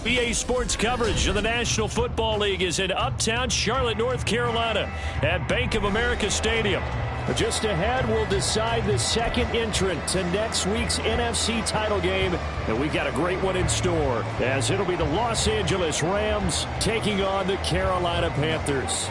BA Sports coverage of the National Football League is in uptown Charlotte, North Carolina at Bank of America Stadium. Just ahead, we'll decide the second entrant to next week's NFC title game. And we've got a great one in store, as it'll be the Los Angeles Rams taking on the Carolina Panthers.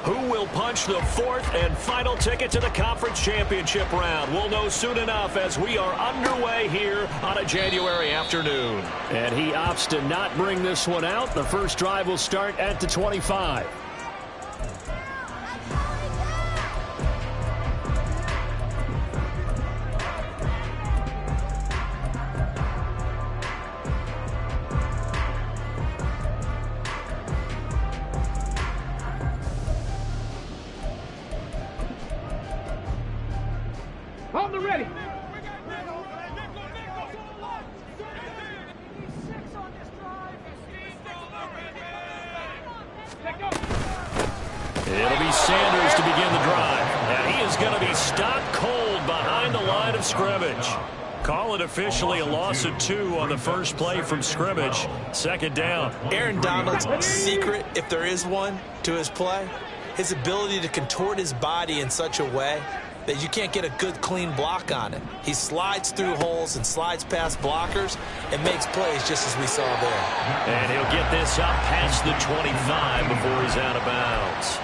Who will punch the fourth and final ticket to the conference championship round? We'll know soon enough as we are underway here on a January afternoon. And he opts to not bring this one out. The first drive will start at the 25. On the ready. It'll be Sanders to begin the drive. And he is going to be stopped cold behind the line of scrimmage. Call it officially a loss of 2 on the first play from scrimmage. Second down. Aaron Donald's secret, if there is one, to his play, his ability to contort his body in such a way that you can't get a good, clean block on it. He slides through holes and slides past blockers and makes plays just as we saw there. And he'll get this up past the 25 before he's out of bounds.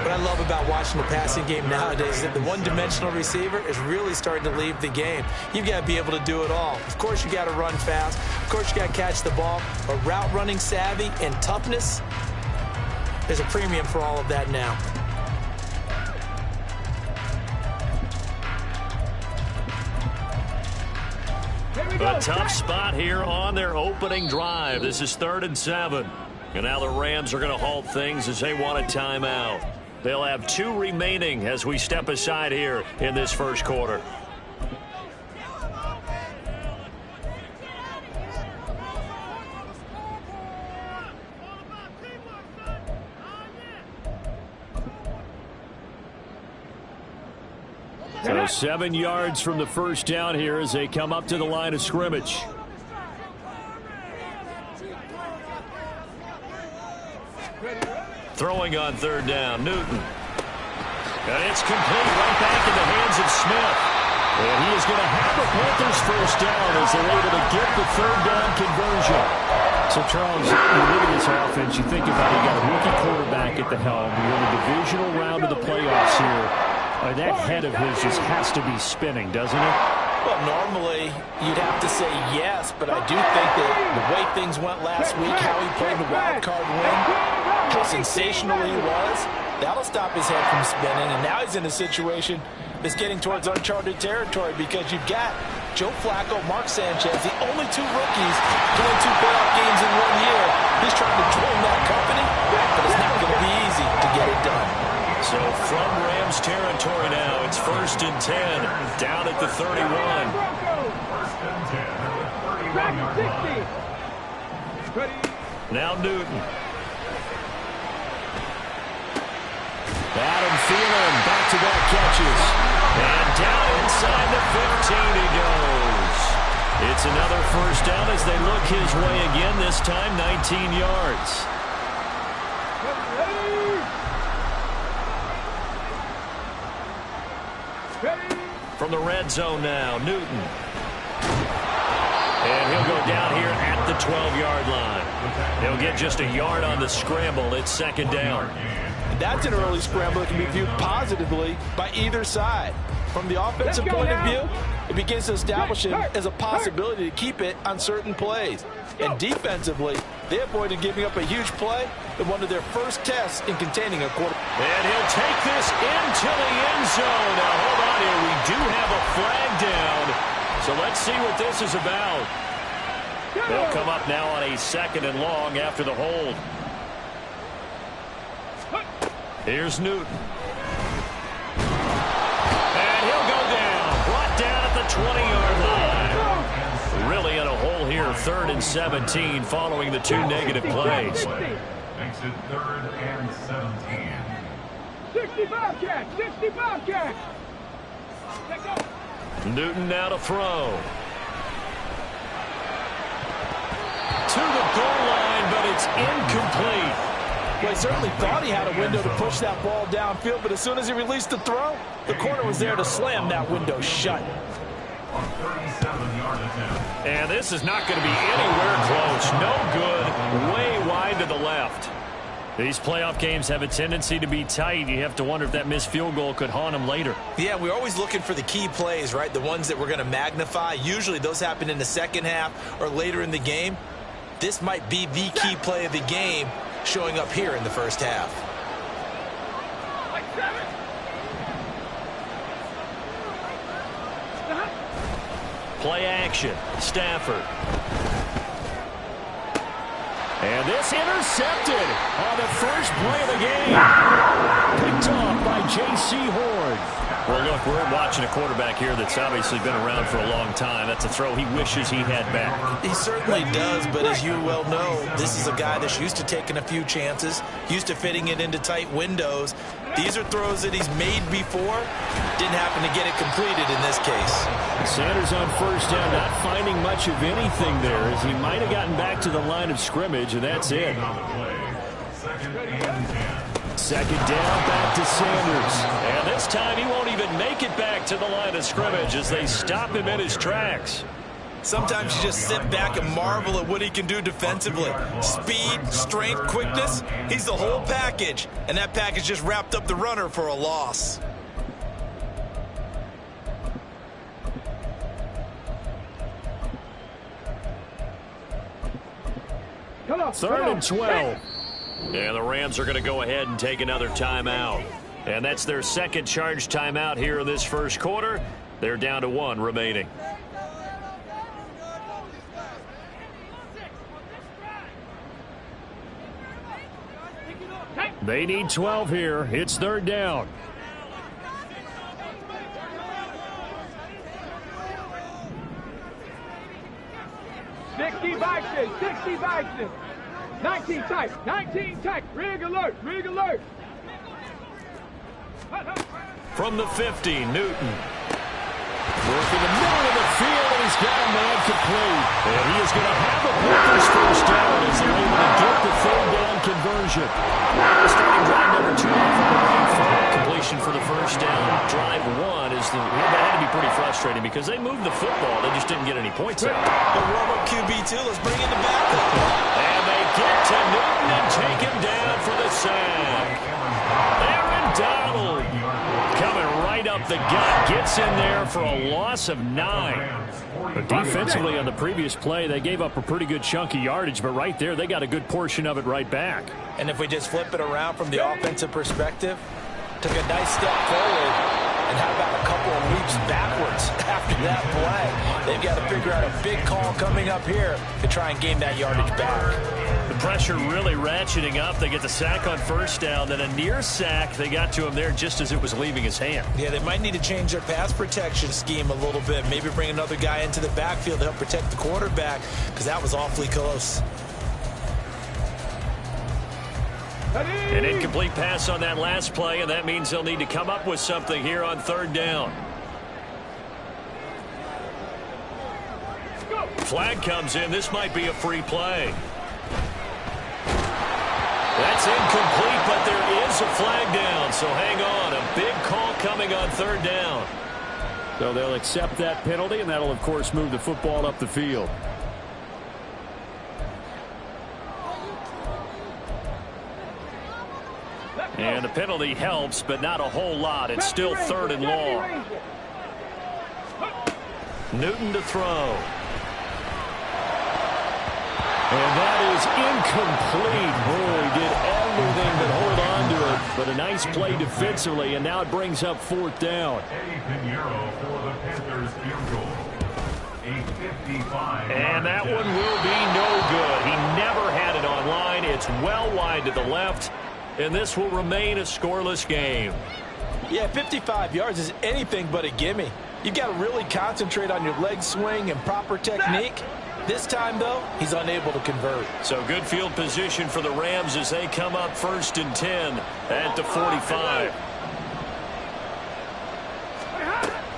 What I love about watching the passing game nowadays is that the one-dimensional receiver is really starting to leave the game. You've got to be able to do it all. Of course, you got to run fast. Of course, you got to catch the ball. But route running savvy and toughness, there's a premium for all of that now. A tough spot here on their opening drive. This is 3rd and 7. And now the Rams are going to halt things as they want a timeout. They'll have 2 remaining as we step aside here in this first quarter. So 7 yards from the first down here as they come up to the line of scrimmage. Throwing on 3rd down, Newton. And it's complete right back in the hands of Smith. And he is going to have the Panthers first down as they're able to get the 3rd down conversion. So, Charles, you look at this offense, you think about it, you got a rookie quarterback at the helm. You're in the divisional round of the playoffs here. That head of his just has to be spinning, doesn't it? Well, normally you'd have to say yes, but I do think that the way things went last week, how he played the wild card win, how sensational he was, that'll stop his head from spinning. And now he's in a situation that's getting towards uncharted territory because you've got Joe Flacco, Mark Sanchez, the only 2 rookies to win 2 playoff games in 1 year. He's trying to join that company, but it's not going to be easy to get it done. So from Rams territory now, it's 1st and 10, down at the 31. Now Newton. Adam Thielen, back-to-back catches. And down inside the 15 he goes. It's another first down as they look his way again, this time 19 yards. From the red zone now, Newton. And he'll go down here at the 12-yard line. He'll get just a yard on the scramble. It's 2nd down. That's an early scramble that can be viewed positively by either side. From the offensive point of view, it begins to establish it as a possibility to keep it on certain plays. And defensively, they avoided giving up a huge play in one of their first tests in containing a quarter. And he'll take this into the end zone. Now, hold on here. We do have a flag down. So let's see what this is about. They'll come up now on a 2nd and long after the hold. Here's Newton. And he'll go down. Brought down at the 20-yard line. Really in a hole here, 3rd and 17 following the 2 negative plays. Makes it 3rd and 17. 65 catch, 65 catch. Newton now to throw. To the goal line, but it's incomplete. Well, he certainly thought he had a window to push that ball downfield, but as soon as he released the throw, the corner was there to slam that window shut. And this is not going to be anywhere close. No good. Way wide to the left. These playoff games have a tendency to be tight. You have to wonder if that missed field goal could haunt them later. Yeah, we're always looking for the key plays, right? The ones that we're going to magnify. Usually those happen in the second half or later in the game. This might be the key play of the game showing up here in the first half. Play action. Stafford. And this intercepted on the first play of the game. Picked off by J.C. Horn. Well, look, we're watching a quarterback here that's obviously been around for a long time. That's a throw he wishes he had back. He certainly does, but as you well know, this is a guy that's used to taking a few chances, used to fitting it into tight windows. These are throws that he's made before. Didn't happen to get it completed in this case. Sanders on first down, not finding much of anything there, as he might have gotten back to the line of scrimmage, and that's it. Second down, back to Sanders. And this time he won't even make it back to the line of scrimmage as they stop him in his tracks. Sometimes you just sit back and marvel at what he can do defensively. Speed, strength, quickness, he's the whole package. And that package just wrapped up the runner for a loss. Third and 12. And the Rams are going to go ahead and take another timeout. And that's their second charge timeout here in this first quarter. They're down to 1 remaining. They need 12 here. It's 3rd down. Sixty Vikings. 19 tight. Rig alert. From the 50, Newton. Working the middle of the field, and he's got a man complete. And he is going to have a Panthers first down as they're able to get the 3rd down conversion. Starting drive number 2 off of the right foot. Completion for the first down. Drive 1 is that had to be pretty frustrating because they moved the football. They just didn't get any points out. The warm-up QB2, let's bring in the backup. And they get to Newton and take him down for the sack. Aaron Donald coming right up the gut. Gets in there for a loss of 9. But defensively on the previous play, they gave up a pretty good chunk of yardage, but right there, they got a good portion of it right back. And if we just flip it around from the offensive perspective, took a nice step forward, and how about a couple of leaps backwards after that play? They've got to figure out a big call coming up here to try and gain that yardage back. The pressure really ratcheting up. They get the sack on first down, then a near sack. They got to him there just as it was leaving his hand. Yeah, they might need to change their pass protection scheme a little bit. Maybe bring another guy into the backfield to help protect the quarterback, because that was awfully close. An incomplete pass on that last play, and that means they'll need to come up with something here on 3rd down. Flag comes in. This might be a free play. That's incomplete, but there is a flag down, so hang on. A big call coming on 3rd down. So they'll accept that penalty, and that'll, of course, move the football up the field. And the penalty helps, but not a whole lot. It's still 3rd and long. Newton to throw. And that is incomplete. Oh, he did everything but hold on to it. But a nice play defensively, and now it brings up 4th down. And that one will be no good. He never had it on line. It's well wide to the left, and this will remain a scoreless game. Yeah, 55 yards is anything but a gimme. You've got to really concentrate on your leg swing and proper technique. This time, though, he's unable to convert. So good field position for the Rams as they come up 1st and 10 at the 45.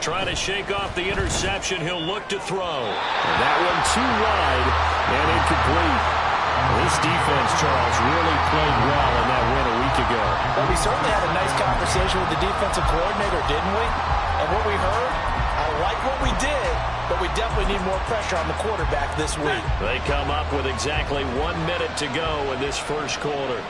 Trying to shake off the interception. He'll look to throw. And that one too wide and incomplete. This defense, Charles, really played well in that win a week ago. Well, we certainly had a nice conversation with the defensive coordinator, didn't we? And what we heard, I like what we did, but we definitely need more pressure on the quarterback this week. They come up with exactly 1 minute to go in this first quarter.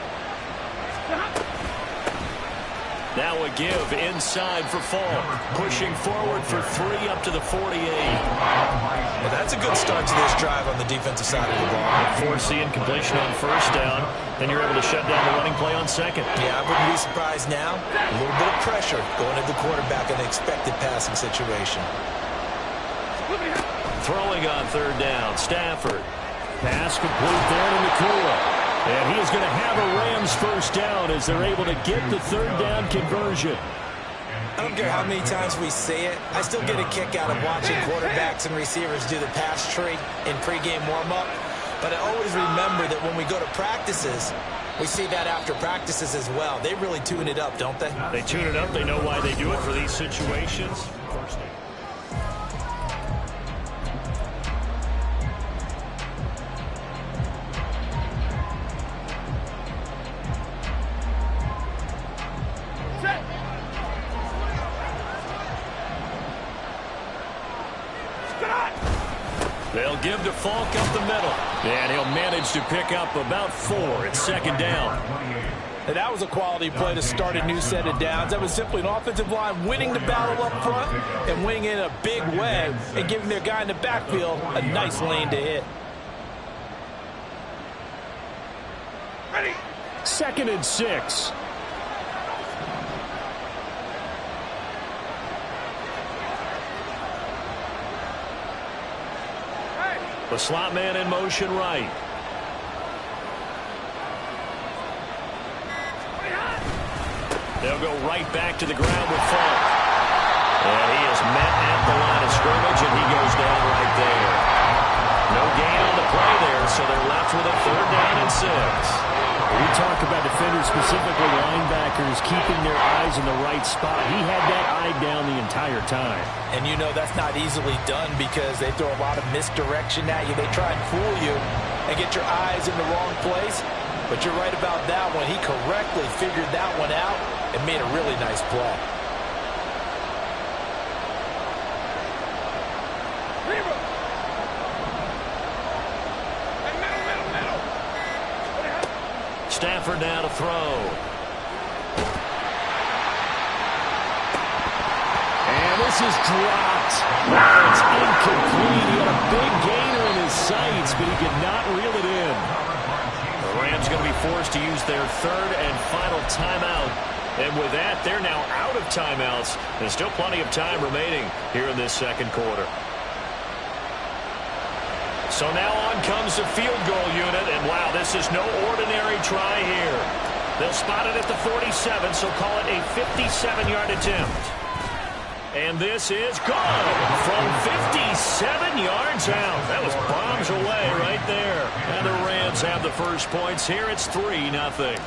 Now a give inside for Falk. Pushing forward for 3 up to the 48. Well, that's a good start to this drive on the defensive side of the ball. Force the incompletion on 1st down. Then you're able to shut down the running play on 2nd. Yeah, I wouldn't be surprised now. A little bit of pressure going at the quarterback in an expected passing situation. Throwing on 3rd down. Stafford. Pass complete there to Nakua. And he is going to have a Rams 1st down as they're able to get the 3rd down conversion. I don't care how many times we see it. I still get a kick out of watching quarterbacks and receivers do the pass tree in pregame warm-up. But I always remember that when we go to practices, we see that after practices as well. They really tune it up, don't they? They tune it up. They know why they do it for these situations. They'll give to Falk up the middle. And he'll manage to pick up about 4. It's 2nd down. And that was a quality play to start a new set of downs. That was simply an offensive line winning the battle up front and winning in a big way and giving their guy in the backfield a nice lane to hit. Ready. 2nd and 6. The slot man in motion right. They'll go right back to the ground with Falk. And he is met at the line of scrimmage, and he goes down right there. No gain on the play there, so they're left with a 3rd down and 6. We talk about defenders, specifically linebackers, keeping their eyes in the right spot. He had that eye down the entire time. And you know that's not easily done because they throw a lot of misdirection at you. They try and fool you and get your eyes in the wrong place. But you're right about that one. He correctly figured that one out and made a really nice play. Stafford now to throw. And this is dropped. It's incomplete. He had a big gainer in his sights, but he could not reel it in. The Rams going to be forced to use their 3rd and final timeout. And with that, they're now out of timeouts. There's still plenty of time remaining here in this 2nd quarter. So now on comes the field goal unit, and wow, this is no ordinary try here. They'll spot it at the 47, so call it a 57-yard attempt. And this is good from 57 yards out. That was bombs away right there. And the Rams have the first points here. It's 3-0.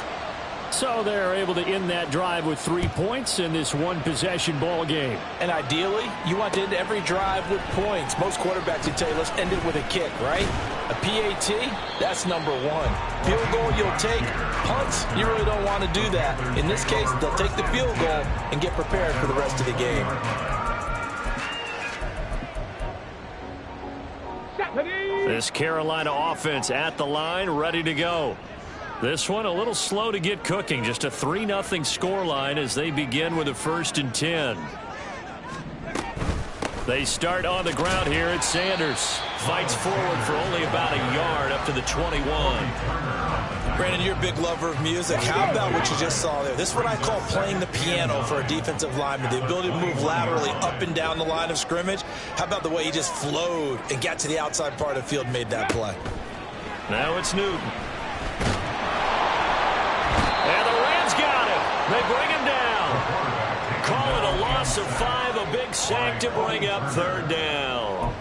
So they're able to end that drive with 3 points in this one-possession ball game. And ideally, you want to end every drive with points. Most quarterbacks would tell you, let's end it with a kick, right? A PAT, that's number 1. Field goal, you'll take. Punts, you really don't want to do that. In this case, they'll take the field goal and get prepared for the rest of the game. This Carolina offense at the line, ready to go. This one a little slow to get cooking. Just a 3-0 scoreline as they begin with a 1st and 10. They start on the ground here at Sanders. Fights forward for only about a yard up to the 21. Brandon, you're a big lover of music. How about what you just saw there? This is what I call playing the piano for a defensive lineman. The ability to move laterally up and down the line of scrimmage. How about the way he just flowed and got to the outside part of the field and made that play? Now it's Newton. And the Rams got him. They bring him down. Call it a loss of 5, a big sack to bring up third down.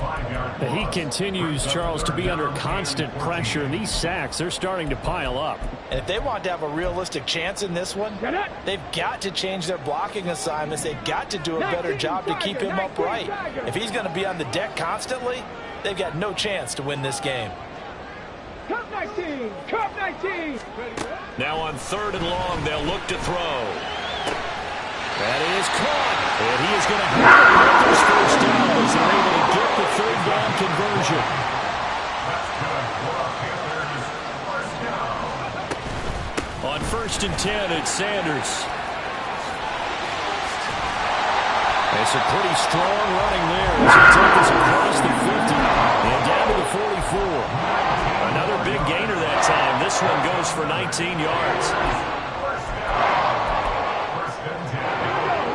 He continues, Charles, to be under constant pressure. These sacks, they're starting to pile up. And if they want to have a realistic chance in this one, they've got to change their blocking assignments. They've got to do a better job to keep him upright. If he's going to be on the deck constantly, they've got no chance to win this game. Cup 19! Cup 19! Now on 3rd and long, they'll look to throw. That is caught. And he is going to have the Panthers first down as they're able to get the 3rd down conversion. On 1st and 10, it's Sanders. It's a pretty strong running there as he took us across the 50 and down to the 44. Another big gainer that time. This one goes for 19 yards.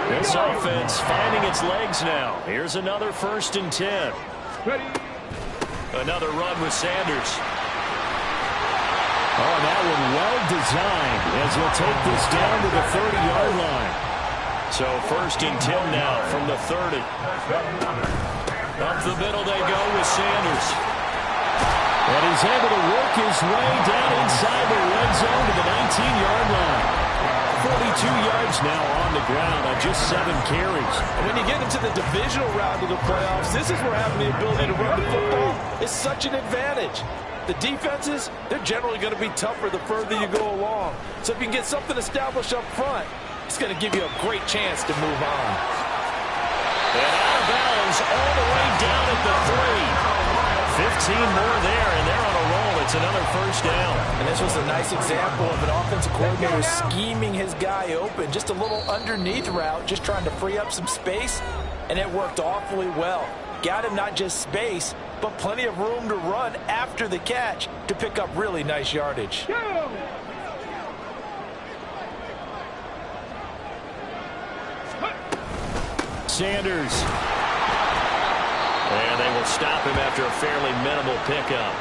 This offense finding its legs now. Here's another 1st and 10. Another run with Sanders. Oh, that one well designed as he'll take this down to the 30-yard line. So 1st and 10 now from the 30. Up the middle they go with Sanders. And he's able to work his way down inside the red zone to the 19-yard line. 42 yards now on the ground on just 7 carries. And when you get into the divisional round of the playoffs, this is where having the ability to run the football is such an advantage. The defenses, they're generally going to be tougher the further you go along. So if you can get something established up front, it's going to give you a great chance to move on. And out of bounds all the way down at the 3. 15 more there, and they're on a roll. It's another 1st down. And this was a nice example of an offensive coordinator scheming his guy open. Just a little underneath route, just trying to free up some space, and it worked awfully well. Got him not just space, but plenty of room to run after the catch to pick up really nice yardage. Sanders. And they will stop him after a fairly minimal pickup.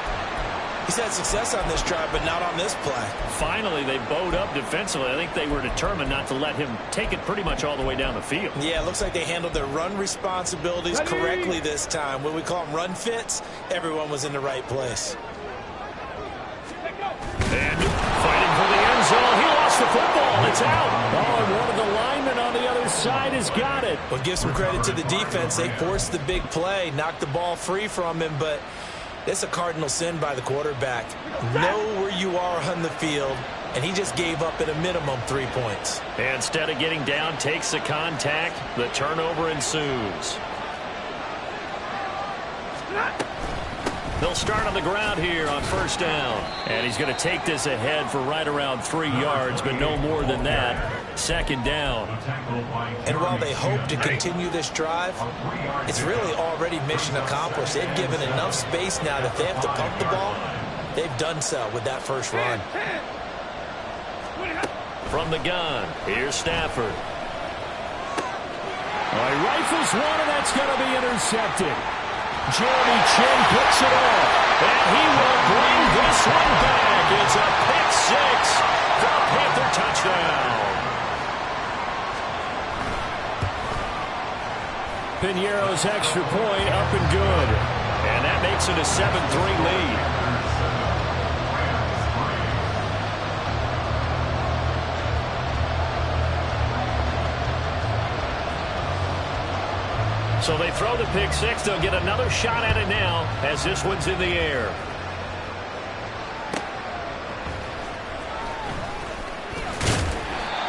He's had success on this drive, but not on this play. Finally, they bowed up defensively. I think they were determined not to let him take it pretty much all the way down the field. Yeah, it looks like they handled their run responsibilities correctly this time. When we call them run fits, everyone was in the right place. And fighting for the end zone. He lost the football. It's out. Oh, and one of the linemen on the other side has got it. Well, give some credit to the defense. They forced the big play, knocked the ball free from him, but it's a cardinal sin by the quarterback. Know where you are on the field, and he just gave up at a minimum 3 points. And instead of getting down, takes the contact. The turnover ensues. They'll start on the ground here on 1st down. And he's going to take this ahead for right around 3 yards, but no more than that. 2nd down. And while they hope to continue this drive, it's really already mission accomplished. They've given enough space now that if they have to pump the ball, they've done so with that first run. From the gun, here's Stafford. He rifles one, and that's going to be intercepted. Jeremy Chin picks it off. And he will bring this one back. It's a pick 6 for a Panther touchdown. Piñeiro's extra point up and good. And that makes it a 7-3 lead. So they throw the pick 6. They'll get another shot at it now as this one's in the air.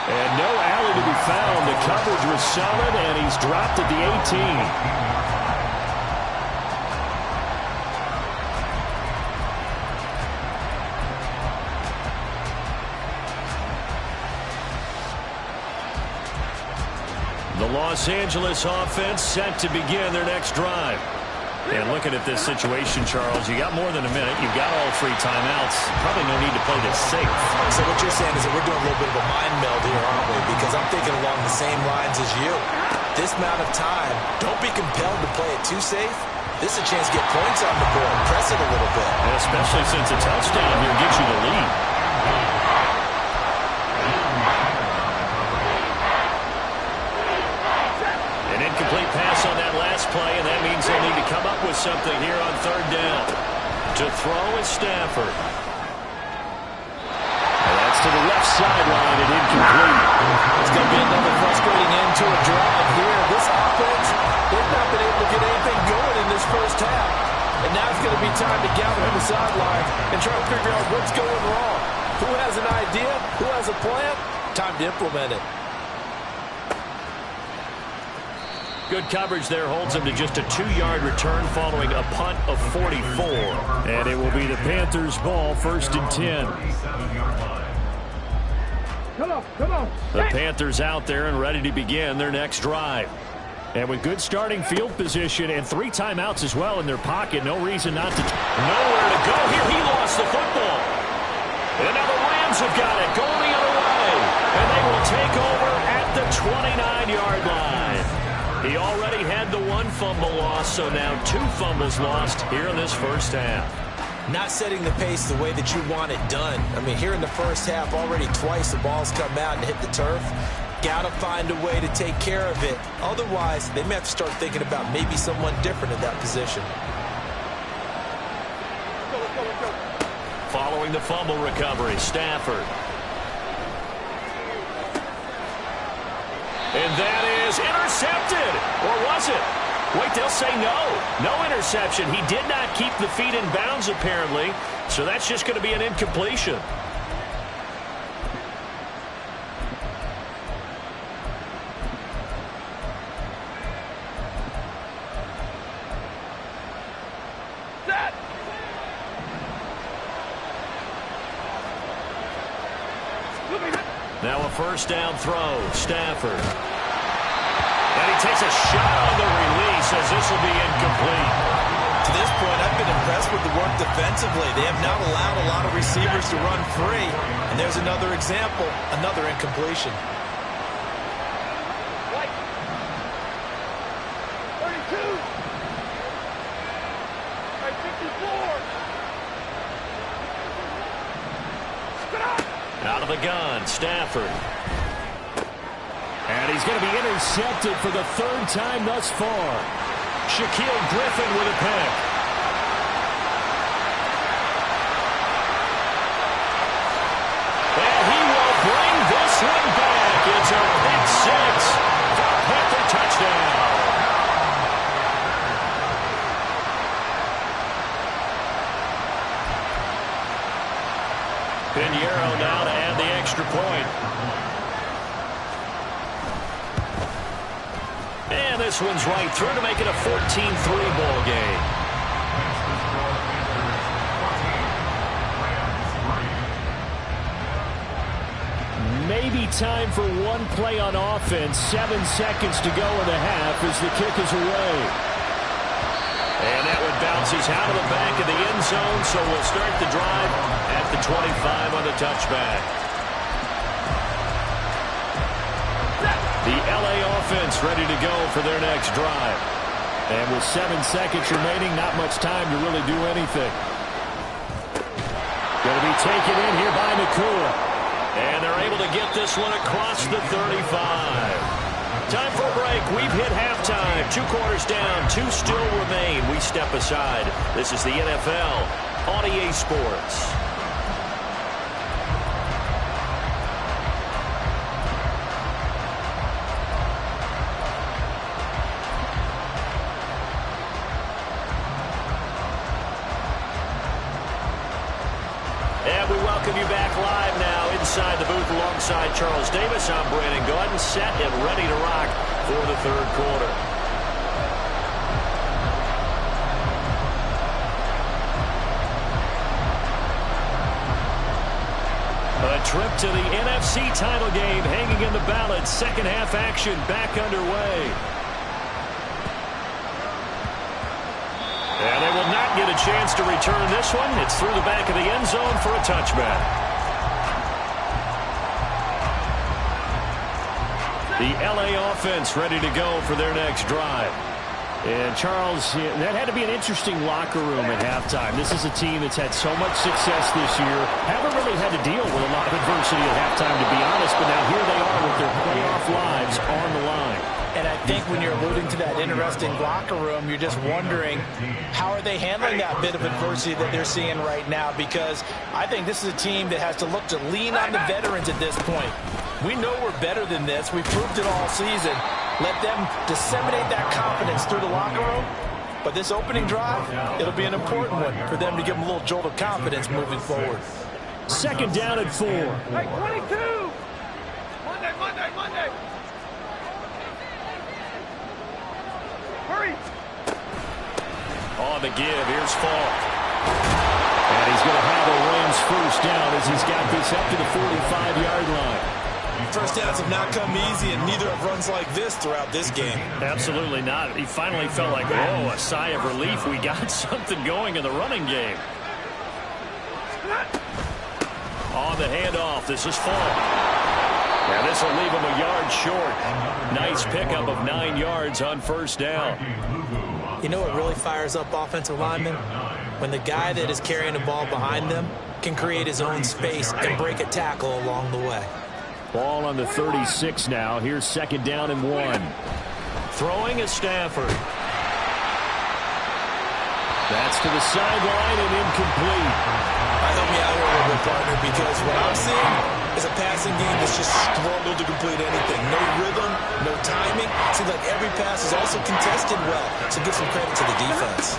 And no alley to be found. The coverage was solid, and he's dropped at the 18. The Los Angeles offense set to begin their next drive. And looking at this situation, Charles, you got more than a minute. You've got all 3 timeouts. Probably no need to play this safe. So what you're saying is that we're doing a little bit of a mind meld here, aren't we? Because I'm thinking along the same lines as you. This amount of time, don't be compelled to play it too safe. This is a chance to get points on the board. Press it a little bit. And especially since a touchdown here gets you the lead. An incomplete pass on that last play, and that means they'll need to come up with something here on 3rd down. To throw is Stafford. And that's to the left sideline and incomplete. It's going to be another frustrating end to a drive here. This offense, they've not been able to get anything going in this first half. And now it's going to be time to gather on the sidelines and try to figure out what's going wrong. Who has an idea? Who has a plan? Time to implement it. Good coverage there holds him to just a 2-yard return following a punt of 44. And it will be the Panthers' ball, 1st and 10. Come on. The Panthers out there and ready to begin their next drive. And with good starting field position and 3 timeouts as well in their pocket, no reason not to. Nowhere to go here. He lost the football. And now the Rams have got it going the other way. And they will take over at the 29-yard line. He already had the 1 fumble loss, so now 2 fumbles lost here in this first half. Not setting the pace the way that you want it done. I mean, here in the first half, already twice the ball's come out and hit the turf. Got to find a way to take care of it. Otherwise, they may have to start thinking about maybe someone different in that position. Following the fumble recovery, Stafford. And that is intercepted. Or was it? Wait, they'll say no. No interception. He did not keep the feet in bounds, apparently. So that's just going to be an incompletion. Now a 1st down throw. Stafford. And he takes a shot on the release as this will be incomplete. To this point, I've been impressed with the work defensively. They have not allowed a lot of receivers to run free. And there's another example, another incompletion. 32. 54. Out of the gun, Stafford. And he's going to be intercepted for the 3rd time thus far. Shaquille Griffin with a pick. And he will bring this one back. It's a pick 6 for a Panther touchdown. Pinheiro now to add the extra point. And this one's right through to make it a 14-3 ball game. Maybe time for one play on offense. 7 seconds to go in the half as the kick is away. And that one bounces out of the back of the end zone, so we'll start the drive at the 25 on the touchback. The LA offense ready to go for their next drive. And with 7 seconds remaining, not much time to really do anything. Going to be taken in here by Nakua. And they're able to get this one across the 35. Time for a break. We've hit halftime. 2 quarters down. 2 still remain. We step aside. This is the NFL on EA Sports. And we welcome you back live now inside the booth alongside Charles Davis. I'm Brandon Gaudin, set and ready to rock for the 3rd quarter. A trip to the NFC title game hanging in the balance. Second half action back underway. And they will not get a chance to return this one. It's through the back of the end zone for a touchback. The LA offense ready to go for their next drive. And, Charles, that had to be an interesting locker room at halftime. This is a team that's had so much success this year. Haven't really had to deal with a lot of adversity at halftime, to be honest. But now here they are with their playoff lives on the line. And I think when you're alluding to that interesting locker room, you're just wondering how are they handling that bit of adversity that they're seeing right now, because I think this is a team that has to look to lean on the veterans at this point. We know we're better than this. We've proved it all season. Let them disseminate that confidence through the locker room. But this opening drive, it'll be an important one for them to give them a little jolt of confidence moving forward. Second down and 4. Hey, 22! Monday! Hurry! On the give, here's Falk. And he's going to have a Rams first down as he's got this up to the 45-yard line. First downs have not come easy, and neither have runs like this throughout this game. Absolutely not. He finally felt like, whoa, a sigh of relief. We got something going in the running game. On the handoff, this is Falk. And this will leave him a yard short. Nice pickup of 9 yards on first down. You know what really fires up offensive linemen? When the guy that is carrying the ball behind them can create his own space and break a tackle along the way. Ball on the 36 now. Here's second down and 1. Throwing is Stafford. That's to the sideline and incomplete. Help me out here a little bit, partner, because what I'm seeing is a passing game that's just struggled to complete anything. No rhythm, no timing. Seems like every pass is also contested well, so give some credit to the defense.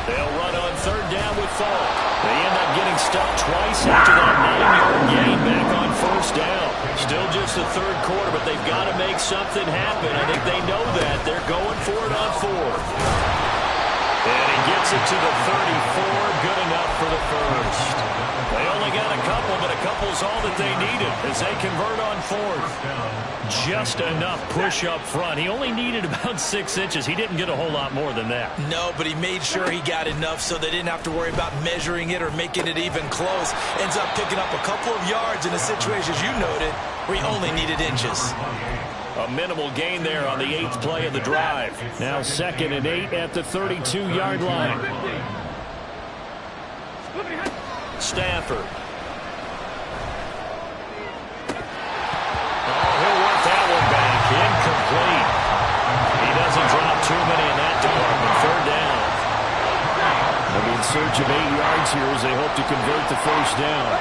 They'll run on third down with Falk. They end up getting stopped twice after that 9-yard gain back on first down. Still just the third quarter, but they've got to make something happen. I think they know that. They're going for it on fourth. And he gets it to the 34. Good enough for the first. They only got a couple, but a couple's all that they needed as they convert on fourth. Just enough push up front. He only needed about 6 inches. He didn't get a whole lot more than that. No, but he made sure he got enough so they didn't have to worry about measuring it or making it even close. Ends up picking up a couple of yards in a situation, as you noted, where he only needed inches. A minimal gain there on the 8th play of the drive. Now 2nd and 8 at the 32-yard line. Stafford. He'll work that one back. Incomplete. He doesn't drop too many in that department. Third down. They'll be in search of 8 yards here as they hope to convert the first down.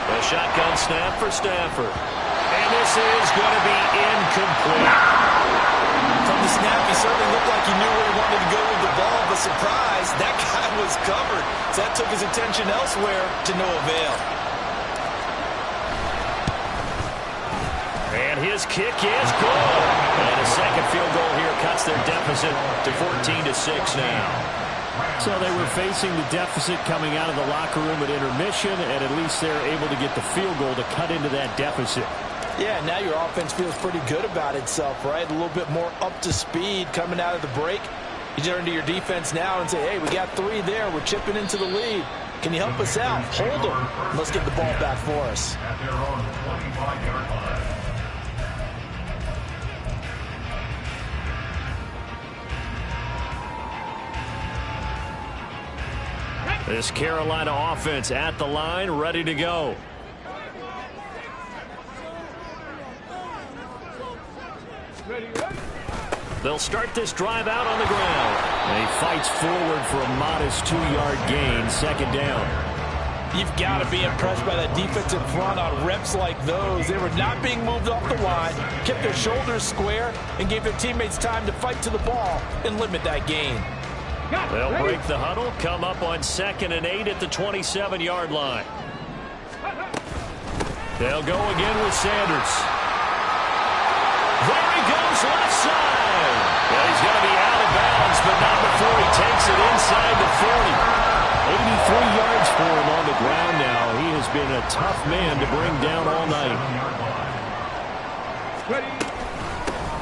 A shotgun snap for Stafford. And this is going to be incomplete. From the snap, he certainly looked like he knew where he wanted to go with the ball, but surprise, that guy was covered. So that took his attention elsewhere to no avail. And his kick is good. And a second field goal here cuts their deficit to 14-6 now. So they were facing the deficit coming out of the locker room at intermission, and at least they're able to get the field goal to cut into that deficit. Yeah, now your offense feels pretty good about itself, right? A little bit more up to speed coming out of the break. You turn to your defense now and say, hey, we got 3 there. We're chipping into the lead. Can you help us out? Hold them. Let's get the ball back for us. At their own 25-yard line. This Carolina offense at the line, ready to go. They'll start this drive out on the ground. And he fights forward for a modest 2-yard gain, second down. You've got to be impressed by that defensive front on reps like those. They were not being moved off the line, kept their shoulders square, and gave their teammates time to fight to the ball and limit that gain. They'll break the huddle, come up on 2nd and 8 at the 27-yard line. They'll go again with Sanders. There he goes, left side. Well, he's going to be out of bounds, but not before he takes it inside the 40. yards for him on the ground now. He has been a tough man to bring down all night.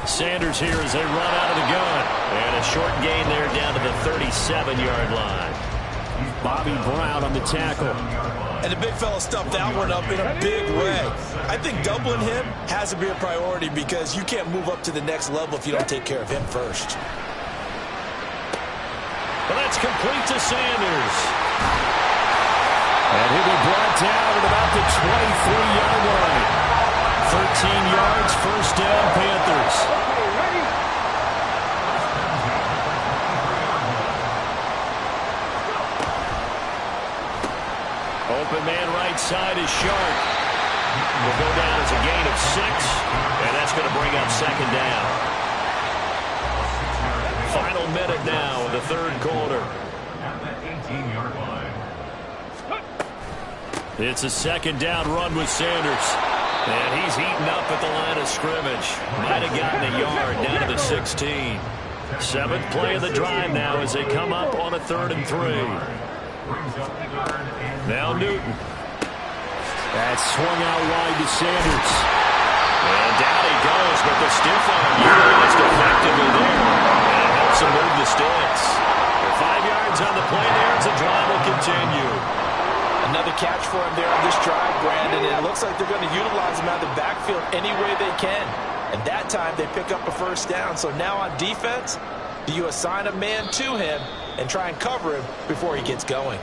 Sanders here as they run out of the gun. And a short gain there down to the 37-yard line. Bobby Brown on the tackle. And the big fella stuffed that one up in a big way. I think doubling him has to be a priority because you can't move up to the next level if you don't take care of him first. Well, that's complete to Sanders. And he'll be brought down at about the 23-yard line. 13 yards, first down, Panthers. Open man right side is Sharp. Will go down as a gain of 6, and that's going to bring up second down. Final minute now in the third quarter. It's a second down run with Sanders. And he's heating up at the line of scrimmage. Might have gotten a yard down to the 16. 7th play of the drive now as they come up on a 3rd and 3. Now Newton. That's swung out wide to Sanders. And down he goes, but the stiff arm utilized effectively there. And it helps him move the sticks. 5 yards on the play there as the drive will continue. Another catch for him there on this drive, Brandon. And it looks like they're going to utilize him out of the backfield any way they can. And that time they pick up a first down. So now on defense, do you assign a man to him and try and cover him before he gets going?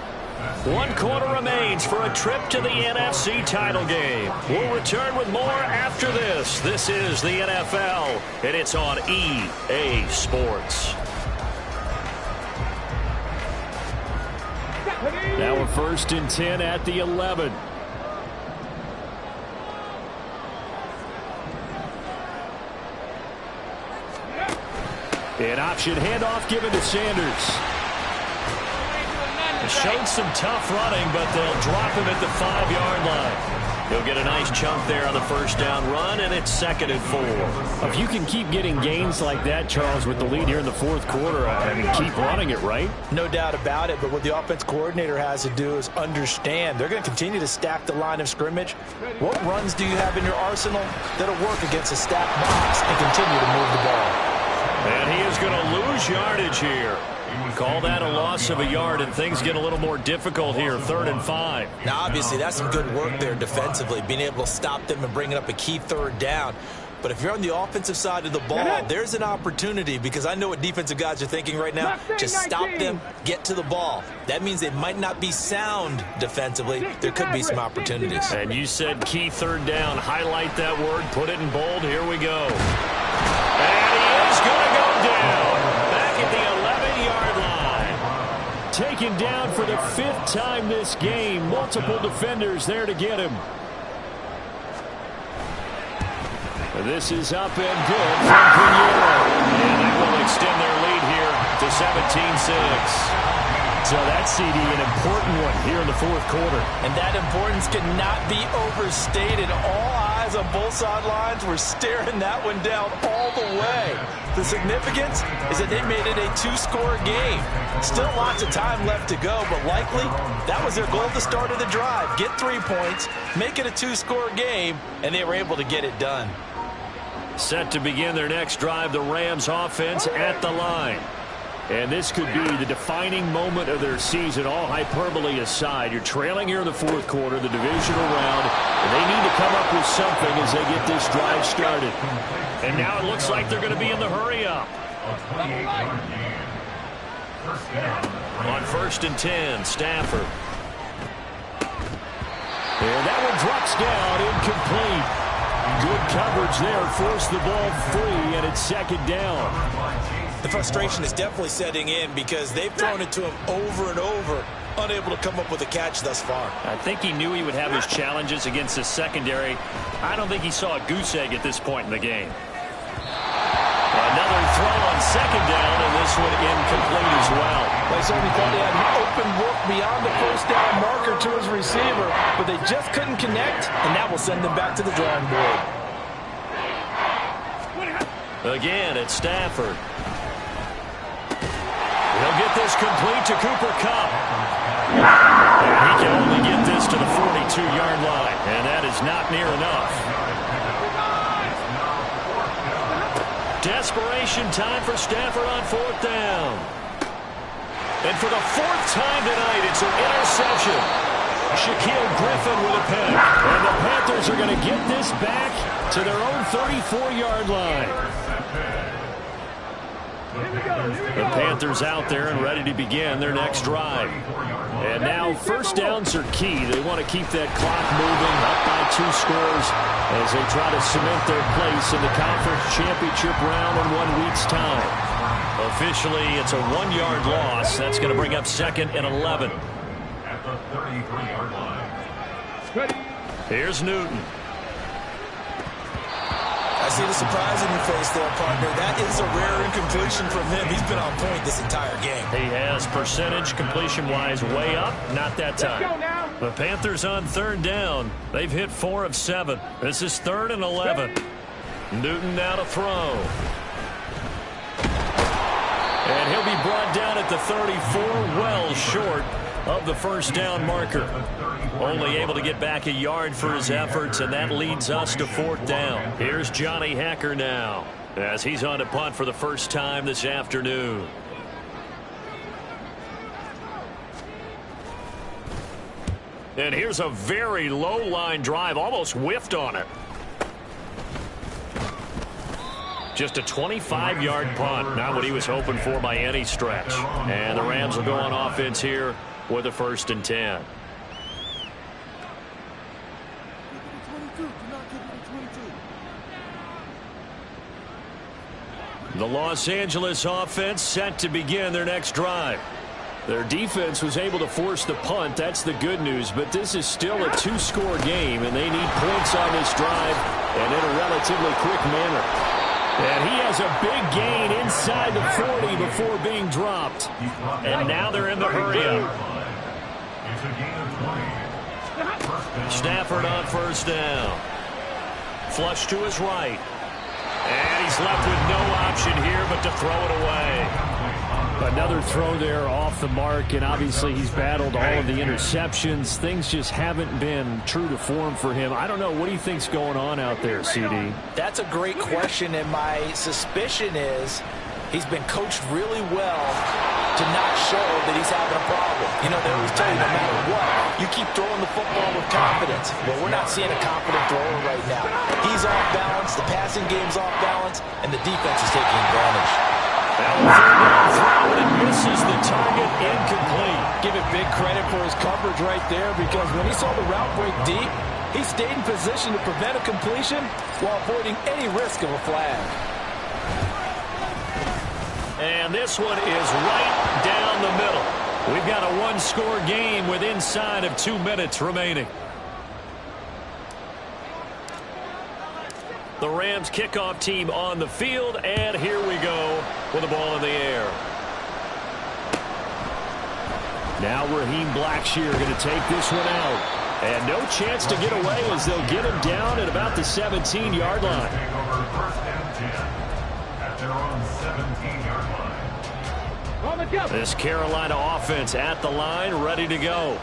1 quarter remains for a trip to the NFC title game. We'll return with more after this. This is the NFL, and it's on EA Sports. Now a 1st and 10 at the 11. An option handoff given to Sanders. Showed some tough running, but they'll drop him at the 5-yard line. He'll get a nice chunk there on the first down run, and it's 2nd and 4. If you can keep getting gains like that, Charles, with the lead here in the 4th quarter, I mean, keep running it, right? No doubt about it, but what the offense coordinator has to do is understand they're going to continue to stack the line of scrimmage. What runs do you have in your arsenal that'll work against a stacked box and continue to move the ball? And he is going to lose yardage here. Call that a loss of a yard, and things get a little more difficult here, 3rd and 5. Now, obviously, that's some good work there defensively, being able to stop them and bringing up a key 3rd down. But if you're on the offensive side of the ball, there's an opportunity, because I know what defensive guys are thinking right now. Just stop them, get to the ball. That means they might not be sound defensively. There could be some opportunities. And you said key 3rd down. Highlight that word, put it in bold. Here we go. And he is going to go down back at the 11-yard line. Taken down for the 5th time this game. Multiple defenders there to get him. This is up and good from Pinheiro. And that will extend their lead here to 17-6. So that, CD, an important one here in the 4th quarter. And that importance cannot be overstated. All eyes on both sidelines were staring that one down all the way. The significance is that they made it a 2-score game. Still lots of time left to go, but likely that was their goal at the start of the drive. Get 3 points, make it a 2-score game, and they were able to get it done. Set to begin their next drive, the Rams offense at the line. And this could be the defining moment of their season, all hyperbole aside. You're trailing here in the 4th quarter, the divisional round, and they need to come up with something as they get this drive started. And now it looks like they're going to be in the hurry-up. On 1st and 10, Stafford. And that one drops down, incomplete. Good coverage there, forced the ball free, and it's 2nd down. The frustration is definitely setting in because they've thrown it to him over and over, unable to come up with a catch thus far. I think he knew he would have his challenges against the secondary. I don't think he saw a goose egg at this point in the game. Another throw on 2nd down, and this one incomplete as well. They certainly thought he had an open look beyond the first down marker to his receiver, but they just couldn't connect, and that will send them back to the drawing board. Again, it's Stafford. He'll get this complete to Cooper Kupp. And he can only get this to the 42-yard line, and that is not near enough. Desperation time for Stafford on 4th down. And for the 4th time tonight, it's an interception. Shaquille Griffin with a pick. And the Panthers are going to get this back to their own 34-yard line. The Panthers out there and ready to begin their next drive. And now 1st downs are key. They want to keep that clock moving up by 2 scores as they try to cement their place in the conference championship round in 1 week's time. Officially, it's a 1-yard loss. That's going to bring up 2nd and 11. At the 33-yard line. Here's Newton. I see the surprise in your face there, partner. That is a rare incompletion from him. He's been on point this entire game. He has percentage completion-wise way up. Not that time. The Panthers on 3rd down. They've hit 4 of 7. This is 3rd and 11. Newton now to throw. And he'll be brought down at the 34, well short of the 1st down marker. Only able to get back a yard for his efforts, and that leads us to 4th down. Here's Johnny Hacker now as he's on to punt for the first time this afternoon. And here's a very low line drive, almost whiffed on it. Just a 25-yard punt, not what he was hoping for by any stretch. And the Rams will go on offense here with a 1st and 10. The Los Angeles offense set to begin their next drive. Their defense was able to force the punt. That's the good news. But this is still a 2-score game, and they need points on this drive and in a relatively quick manner. And he has a big gain inside the 40 before being dropped. And now they're in the hurry-up. Stafford on 1st down. Flush to his right. And he's left with no option here but to throw it away. Another throw there off the mark, and obviously he's battled all of the interceptions. Things just haven't been true to form for him. I don't know. What do you think's going on out there, CD? That's a great question, and my suspicion is he's been coached really well to not show that he's having a problem. You know, they always tell you no matter what, you keep throwing the football with confidence. Well, we're not seeing a confident thrower right now. He's off balance, the passing game's off balance, and the defense is taking advantage. Throw and misses the target, incomplete. Give it big credit for his coverage right there, because when he saw the route break deep, he stayed in position to prevent a completion while avoiding any risk of a flag. And this one is right down the middle. We've got a 1-score game with inside of 2 minutes remaining. The Rams kickoff team on the field, and here we go with the ball in the air. Now Raheem Blackshear going to take this one out. And no chance to get away as they'll get him down at about the 17-yard line. This Carolina offense at the line, ready to go.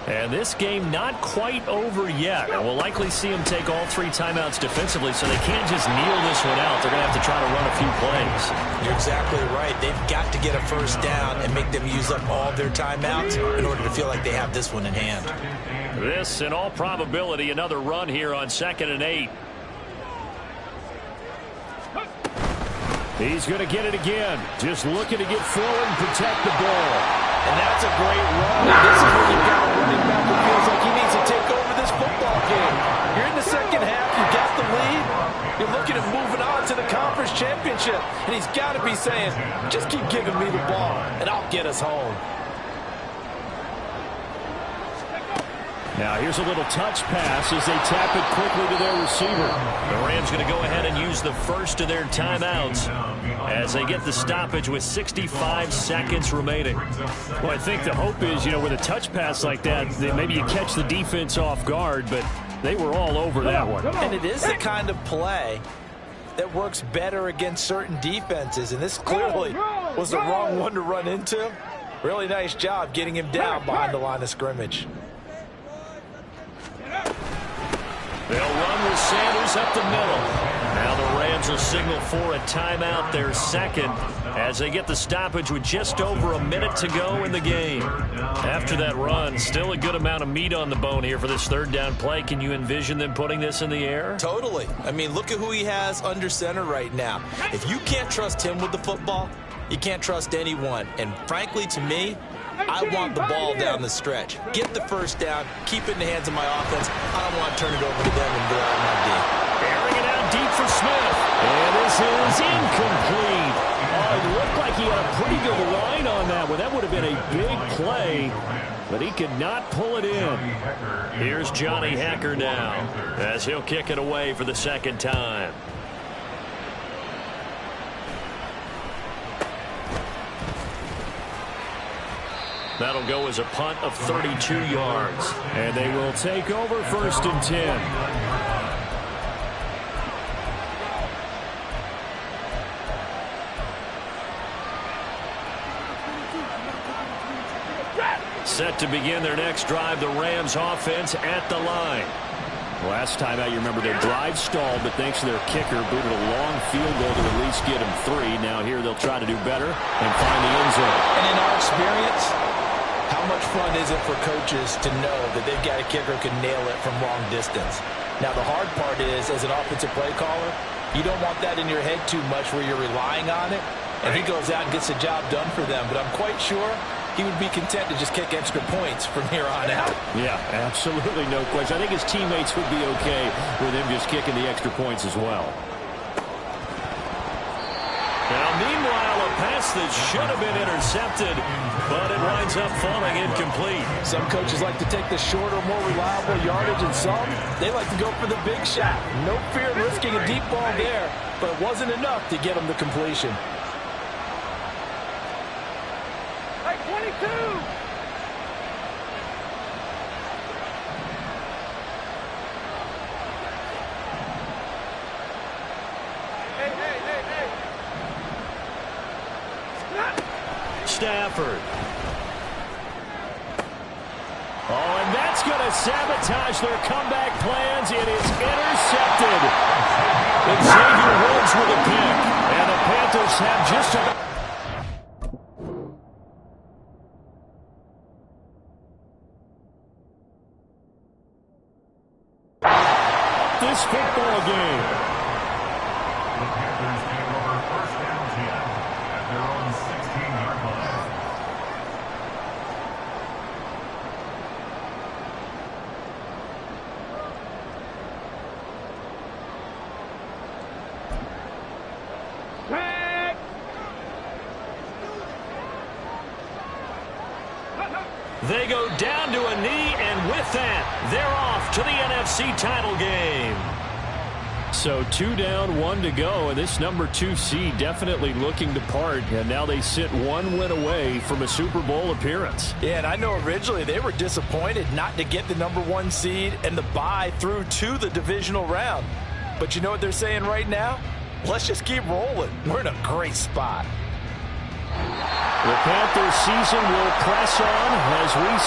And this game not quite over yet. And we'll likely see them take all 3 timeouts defensively, so they can't just kneel this one out. They're going to have to try to run a few plays. You're exactly right. They've got to get a 1st down and make them use up all their timeouts in order to feel like they have this one in hand. This, in all probability, another run here on 2nd and 8. He's going to get it again. Just looking to get forward and protect the ball. And that's a great run. And this is where you've got a running back who feels like he needs to take over this football game. You're in the 2nd half. You got the lead. You're looking at moving on to the conference championship. And he's got to be saying, just keep giving me the ball, and I'll get us home. Now here's a little touch pass as they tap it quickly to their receiver. The Rams going to go ahead and use the first of their timeouts as they get the stoppage with 65 seconds remaining. Well, I think the hope is, you know, with a touch pass like that, that maybe you catch the defense off guard, but they were all over that one. And it is the kind of play that works better against certain defenses, and this clearly was the wrong one to run into. Really nice job getting him down behind the line of scrimmage. They'll run with Sanders up the middle. Now the Rams will signal for a timeout, their second, as they get the stoppage with just over a minute to go in the game. After that run, still a good amount of meat on the bone here for this third down play. Can you envision them putting this in the air? Totally. I mean, look at who he has under center right now. If you can't trust him with the football, you can't trust anyone. And frankly, to me, I want the ball down the stretch. Get the first down, keep it in the hands of my offense. I don't want to turn it over to them and go on my D. Airing it out deep for Smith. And this is incomplete. It looked like he had a pretty good line on that one. That would have been a big play, but he could not pull it in. Here's Johnny Hekker now, as he'll kick it away for the second time. That'll go as a punt of 32 yards. And they will take over 1st and 10. Set to begin their next drive, the Rams offense at the line. Last time out, you remember their drive stalled, but thanks to their kicker, booted a long field goal to at least get them 3. Now here they'll try to do better and find the end zone. And in our experience, how much fun is it for coaches to know that they've got a kicker who can nail it from long distance? Now, the hard part is, as an offensive play caller, you don't want that in your head too much where you're relying on it, and he goes out and gets the job done for them. But I'm quite sure he would be content to just kick extra points from here on out. Yeah, absolutely no question. I think his teammates would be okay with him just kicking the extra points as well. Now, meanwhile, a pass that should have been intercepted, but it winds up falling incomplete. Some coaches like to take the shorter, more reliable yardage, and some, they like to go for the big shot. No fear of risking a deep ball there, but it wasn't enough to get them the completion. Hey, 22! Stafford. Oh, and that's going to sabotage their comeback plans. It is intercepted. Xavier Woods with a pick. And the Panthers have just about... this football game. The Panthers take over 1st down 10 at their own 16-yard line. They go down to a knee, and with that, they're off to the NFC title game. So 2 down, 1 to go, and this number 2 seed definitely looking to part, and now they sit 1 win away from a Super Bowl appearance. Yeah, and I know originally they were disappointed not to get the number 1 seed and the bye through to the divisional round. But you know what they're saying right now? Let's just keep rolling. We're in a great spot. The Panthers season will press on as we